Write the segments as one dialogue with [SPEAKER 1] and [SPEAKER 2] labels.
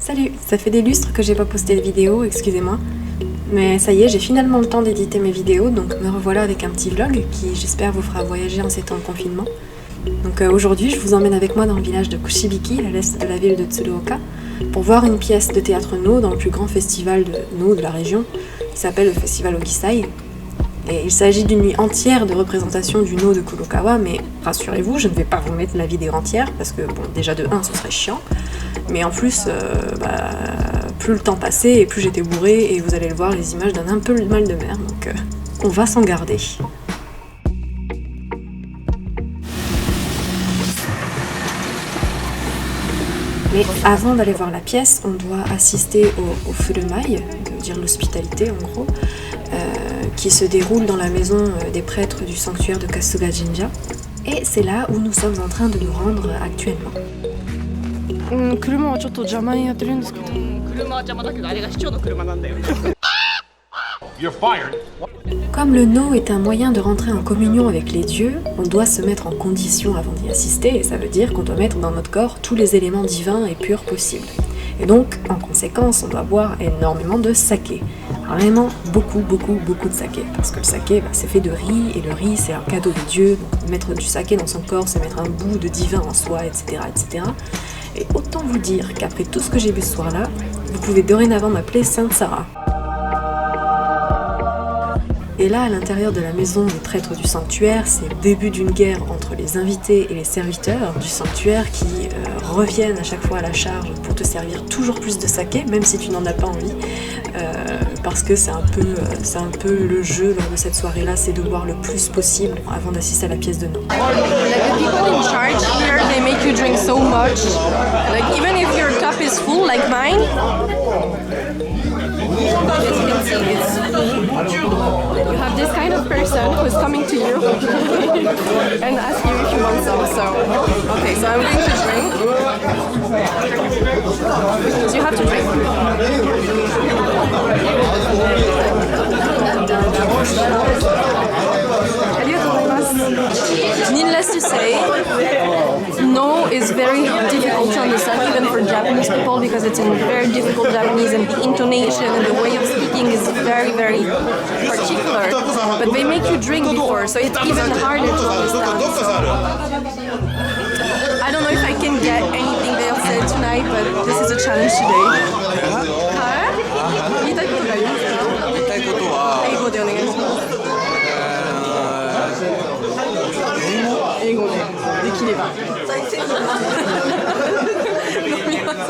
[SPEAKER 1] Salut, ça fait des lustres que j'ai pas posté de vidéo, excusez-moi. Mais ça y est, j'ai finalement le temps d'éditer mes vidéos, donc me revoilà avec un petit vlog qui, j'espère, vous fera voyager en ces temps de confinement. Donc aujourd'hui, je vous emmène avec moi dans le village de Kushibiki, à l'est de la ville de Tsuruoka, pour voir une pièce de théâtre No dans le plus grand festival de No de la région, qui s'appelle le festival Ogisai. Et il s'agit d'une nuit entière de représentation du No de Kurokawa, mais rassurez-vous, je ne vais pas vous mettre la vidéo entière, parce que bon, déjà de 1, ce serait chiant, mais en plus, plus le temps passait et plus j'étais bourrée, et vous allez le voir, les images donnent un peu le mal de mer, donc on va s'en garder. Mais avant d'aller voir la pièce, on doit assister au furumai, de dire l'hospitalité en gros, qui se déroule dans la maison des prêtres du sanctuaire de Kasuga Jinja. Et c'est là où nous sommes en train de nous rendre actuellement. Comme le No est un moyen de rentrer en communion avec les dieux, on doit se mettre en condition avant d'y assister, et ça veut dire qu'on doit mettre dans notre corps tous les éléments divins et purs possibles. Et donc, en conséquence, on doit boire énormément de saké. Vraiment beaucoup de saké. Parce que le saké, c'est fait de riz, et le riz, c'est un cadeau de Dieu. Donc, mettre du saké dans son corps, c'est mettre un bout de divin en soi, etc., etc. Et autant vous dire qu'après tout ce que j'ai vu ce soir-là, vous pouvez dorénavant m'appeler Sainte Sarah. Et là, à l'intérieur de la maison des prêtres du sanctuaire, c'est le début d'une guerre entre les invités et les serviteurs du sanctuaire qui reviennent à chaque fois à la charge pour te servir toujours plus de saké, même si tu n'en as pas envie, parce que c'est un peu le jeu lors de cette soirée-là, c'est de boire le plus possible avant d'assister à la pièce de No.
[SPEAKER 2] Like the people in charge here, they make you drink so much. Like even if your cup is full, like mine. You have this kind of person who's coming to you and ask you if you want some. So, okay, so I'm going to drink. So you have to drink. Needless to say, No is very difficult to understand even for Japanese people because it's in very difficult Japanese and the intonation and the way of speaking is very particular. But they make you drink before, so it's even harder to understand. So I don't know if I can get anything they'll say tonight, but this is a challenge today. 言いたいことがありますか？言いたいことは英語でお願いします。英語でできれば。飲みます。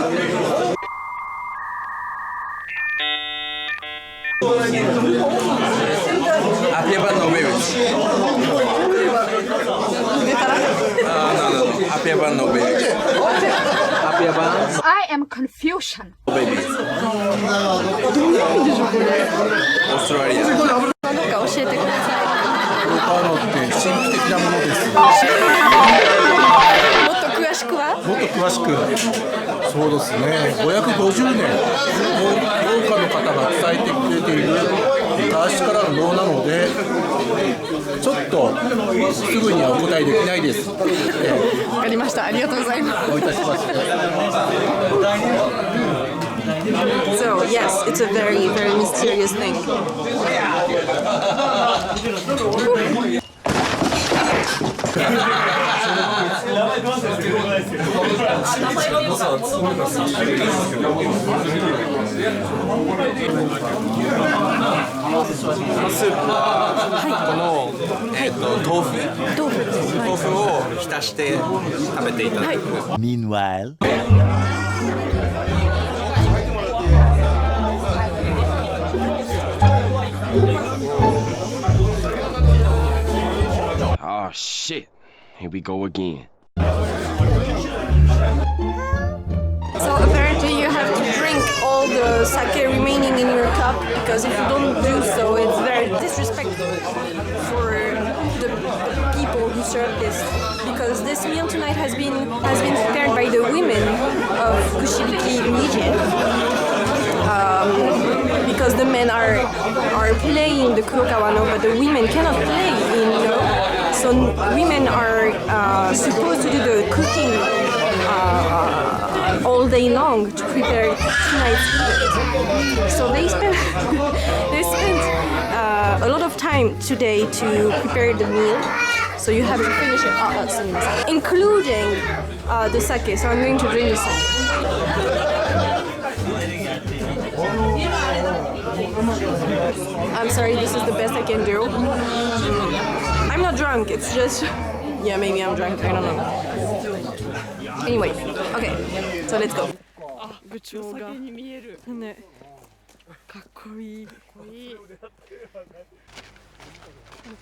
[SPEAKER 3] Apiaban no bebes. No. Apiaban no bebes. Apiaban.
[SPEAKER 4] I am confusion.
[SPEAKER 3] Babies. Australia.
[SPEAKER 2] どうか教えてください。
[SPEAKER 5] カーノって神秘的なものです。
[SPEAKER 2] もっと詳しくは？
[SPEAKER 5] もっと詳しく、そうですね。550年農家の方が伝えてくれている昔からの能なので、ちょっとすぐにはお答えできないです。
[SPEAKER 2] わかりました。ありがとうございます。
[SPEAKER 5] どういたしまして。
[SPEAKER 2] So yes, it's a very mysterious thing.
[SPEAKER 6] Meanwhile.
[SPEAKER 7] Oh shit, here we go again.
[SPEAKER 2] So apparently you have to drink all the sake remaining in your cup because if you don't do so, it's very disrespectful for the people who serve this. Because this meal tonight has been prepared by the women of Kushibiki region. Because the men are playing the Kurokawa no, but the women cannot play in no. So women are supposed to do the cooking all day long to prepare tonight's event. So they spent a lot of time today to prepare the meal. So you have to finish it all at the same, including the sake. So I'm going to drink the sake. I'm sorry, this is the best I can do. I'm not drunk, it's just... Yeah, maybe I'm drunk, I don't know. Anyway, okay, so let's go. 部長がに見えるね、かっこいい。かっこいい。もっ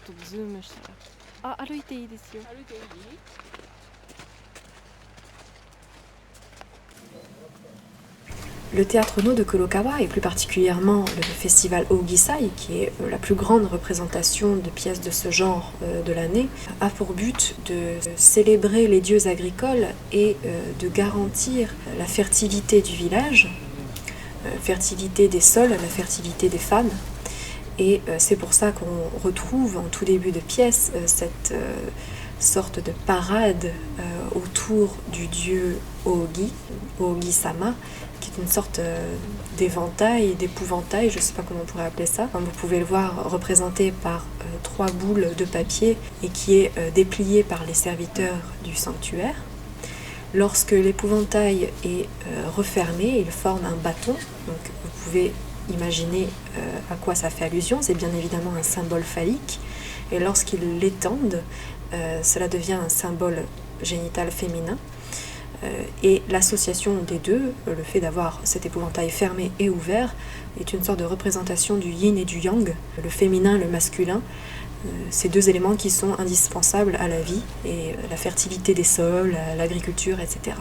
[SPEAKER 2] とズームしたら。あ、歩いていいですよ。歩いていい？Le
[SPEAKER 1] théâtre No de Kurokawa, et plus particulièrement le festival Ogisai, qui est la plus grande représentation de pièces de ce genre de l'année, a pour but de célébrer les dieux agricoles et de garantir la fertilité du village, fertilité des sols, la fertilité des femmes. Et c'est pour ça qu'on retrouve en tout début de pièce cette sorte de parade autour du dieu Ogi, Ogi-sama, qui est une sorte d'éventail, d'épouvantail, je ne sais pas comment on pourrait appeler ça. Comme vous pouvez le voir, représenté par 3 boules de papier et qui est déplié par les serviteurs du sanctuaire. Lorsque l'épouvantail est refermé, il forme un bâton, donc vous pouvez imaginer à quoi ça fait allusion, c'est bien évidemment un symbole phallique, et lorsqu'ils l'étendent, cela devient un symbole génital féminin. Et l'association des deux, le fait d'avoir cet épouvantail fermé et ouvert, est une sorte de représentation du yin et du yang, le féminin, le masculin, ces deux éléments qui sont indispensables à la vie et la fertilité des sols, l'agriculture, etc.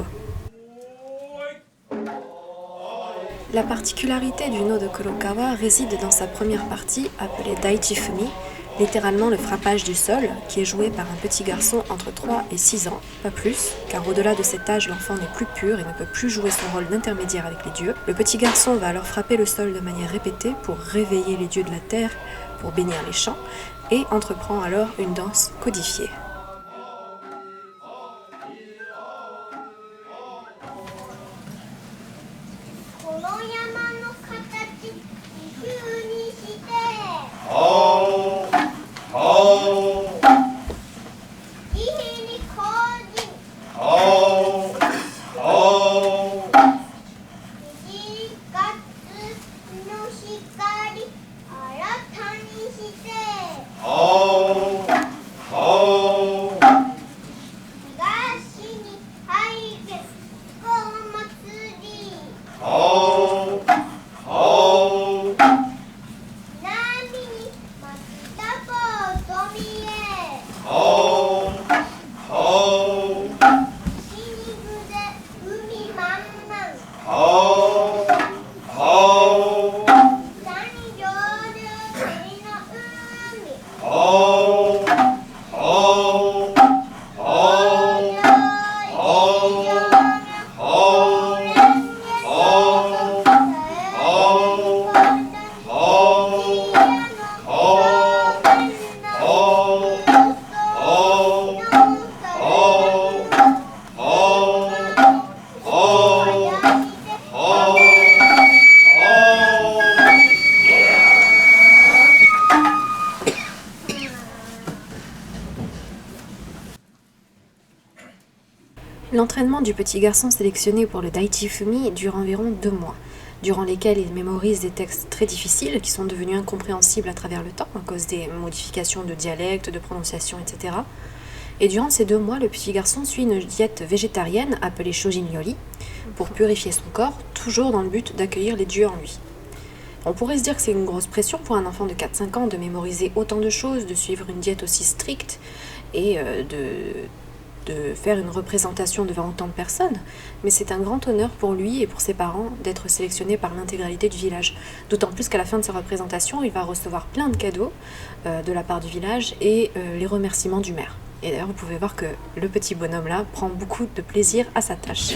[SPEAKER 1] La particularité du No de Kurokawa réside dans sa première partie, appelée Daichifumi, littéralement le frappage du sol, qui est joué par un petit garçon entre 3 et 6 ans, pas plus, car au-delà de cet âge, l'enfant n'est plus pur et ne peut plus jouer son rôle d'intermédiaire avec les dieux. Le petit garçon va alors frapper le sol de manière répétée pour réveiller les dieux de la terre, pour bénir les champs, et entreprend alors une danse codifiée. L'entraînement du petit garçon sélectionné pour le Daichifumi dure environ 2 mois, durant lesquels il mémorise des textes très difficiles qui sont devenus incompréhensibles à travers le temps à cause des modifications de dialecte, de prononciation, etc. Et durant ces 2 mois, le petit garçon suit une diète végétarienne appelée Shojin Yori pour purifier son corps, toujours dans le but d'accueillir les dieux en lui. On pourrait se dire que c'est une grosse pression pour un enfant de 4-5 ans de mémoriser autant de choses, de suivre une diète aussi stricte et de faire une représentation devant autant de personnes, mais c'est un grand honneur pour lui et pour ses parents d'être sélectionné par l'intégralité du village. D'autant plus qu'à la fin de sa représentation, il va recevoir plein de cadeaux de la part du village et les remerciements du maire. Et d'ailleurs, vous pouvez voir que le petit bonhomme là prend beaucoup de plaisir à sa tâche.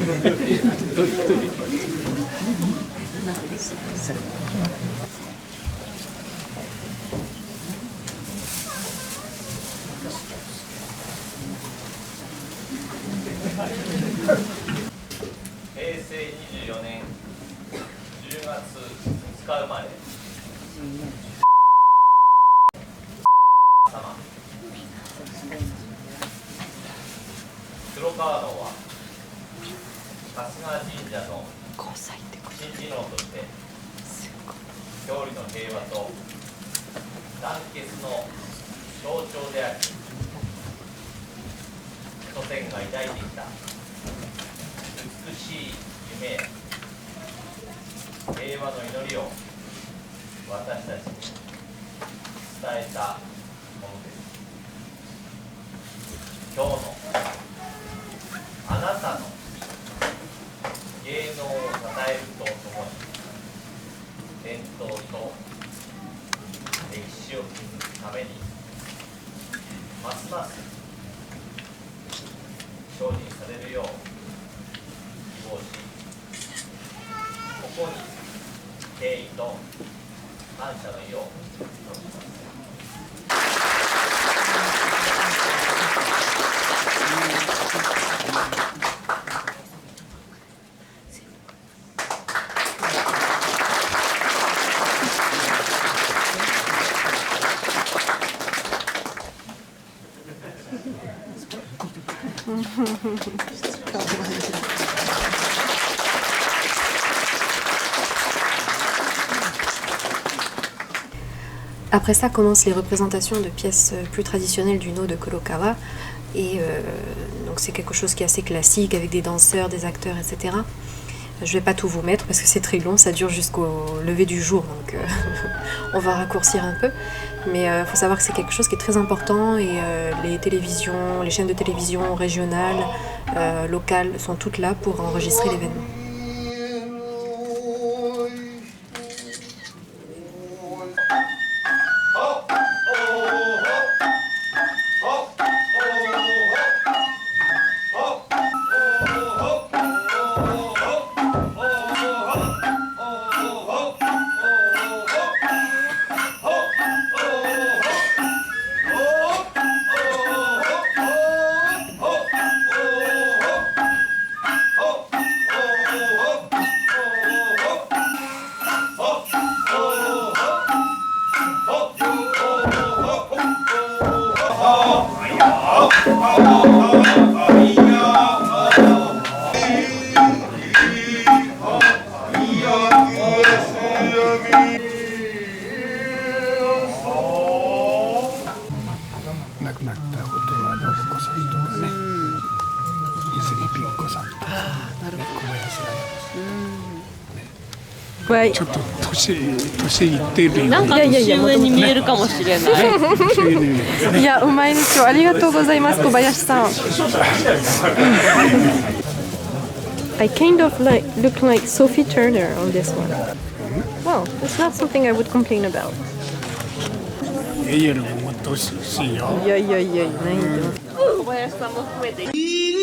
[SPEAKER 4] 黒川能は春日神社の神事能として郷里の平和と団結の象徴であり、祖先が抱いてきた美しい夢や平和の祈りを私たちに伝えたものです。今日のあなたの芸能を称えるとともに伝統と歴史を築くためにますます精進されるよう希望し、ここに敬意と感謝の意を表します。
[SPEAKER 1] Après ça commencent les représentations de pièces plus traditionnelles du Noh de Kolokawa. Et donc c'est quelque chose qui est assez classique avec des danseurs, des acteurs, etc. Je vais pas tout vous mettre parce que c'est très long, ça dure jusqu'au lever du jour, donc on va raccourcir un peu. Mais il faut savoir que c'est quelque chose qui est très important et les télévisions, les chaînes de télévision régionales, locales sont toutes là pour enregistrer l'événement.
[SPEAKER 6] Ouais.
[SPEAKER 8] ちょっと年いってる
[SPEAKER 6] なんか年上に見えるかもしれない。
[SPEAKER 1] いや、うまいですよ。ありがとうございます、小林さん。I kind of look like Sophie Turner on this one. Well, it's not something I would complain about.
[SPEAKER 8] エイよりももっと惜しいよ。
[SPEAKER 1] いやいやいや、ないんだ。
[SPEAKER 6] 小林さんも含めて。